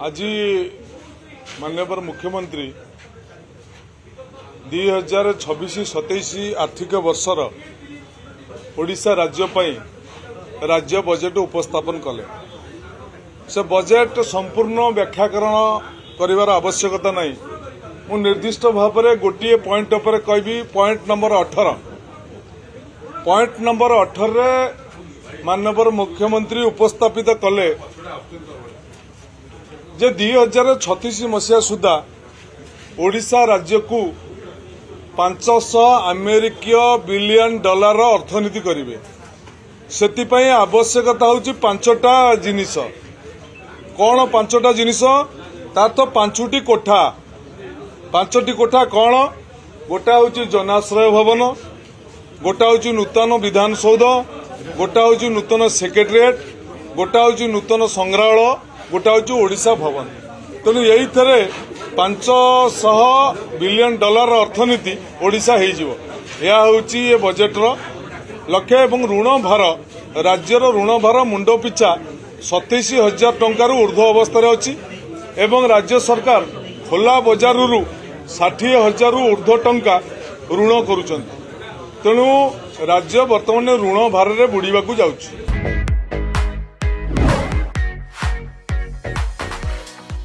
आज माननीय मुख्यमंत्री 2026-27 आर्थिक वर्षर ओडिशा राज्य राज्य बजेट उपस्थापन कले। से बजेट संपूर्ण व्याख्याकरण करिवार आवश्यकता नहीं। मु निर्दिष्ट भाव में गोटे पॉइंट पर कहबी, पॉइंट नंबर 18। पॉइंट नंबर 18 माननीय मुख्यमंत्री उपस्थापित कले जे 2036 मसीहा सुधा ओडिशा राज्य को 500 अमेरिकीय बिलियन डॉलर अर्थनीति करेंगे। से आवश्यकता हूँ 5टा जिनिस। कौन 5टा जिनिस? तार तो 5टी कोठा। 5टी कोठा कौन? गोटा हूँ जनाश्रय भवन, गोटा हूँ नूतन विधान सौध, गोटा हूँ नूतन सेक्रेटेरिएट, गोटा हूँ नूतन संग्रहालय, गोटा हूँ ओडिशा भवन। तेणु यही 500 बिलियन डॉलर अर्थनीति ओडिशा यह हूँ ये बजेटर लक्ष्य। एवं ऋण भार राज्यर ऋण भार मुंड पिछा 27,000 टंकार ऊर्ध्व अवस्था अच्छी एवं राज्य सरकार खोला बजार 60,000 ऊर्ध्व टंका ऋण करुछंती। तेणु राज्य वर्तमान ऋण भार बुड़ीबा जाउछि।